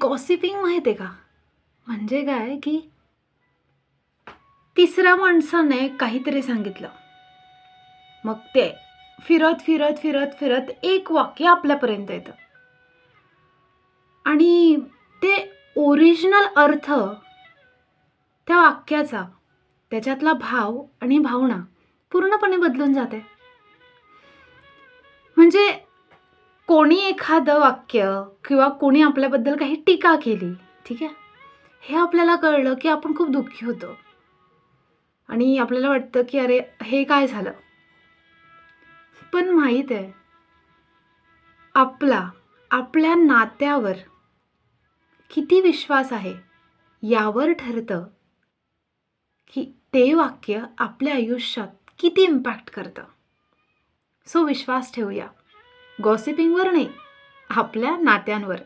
Gossiping माहिती आहे का? म्हणजे काय की तिसऱ्या माणसाने काहीतरी सांगितलं. मग ते फिरत, फिरत, फिरत, फिरत एक वाक्य आपल्यापर्यंत येतं आणि ते ओरिजिनल अर्थ त्या वाक्याचा, त्याच्यातला भाव आणि भावना पूर्णपणे बदलून जाते. म्हणजे कोणी एखादं वाक्य किंवा कोणी आपल्याबद्दल काही टीका केली, ठीक आहे? हे आपल्याला कळलं की आपण खूप दुःखी होतो आणि आपल्याला वाटतं की अरे हे काय झालं? पण माहीत आहे, आपल्या नात्यावर किती विश्वास आहे यावर ठरतं की ते वाक्य आपल्या आयुष्यात किती इम्पॅक्ट करतं. सो विश्वास ठेवूया. गॉसिपिंगवर नाही, आपल्या नात्यांवर.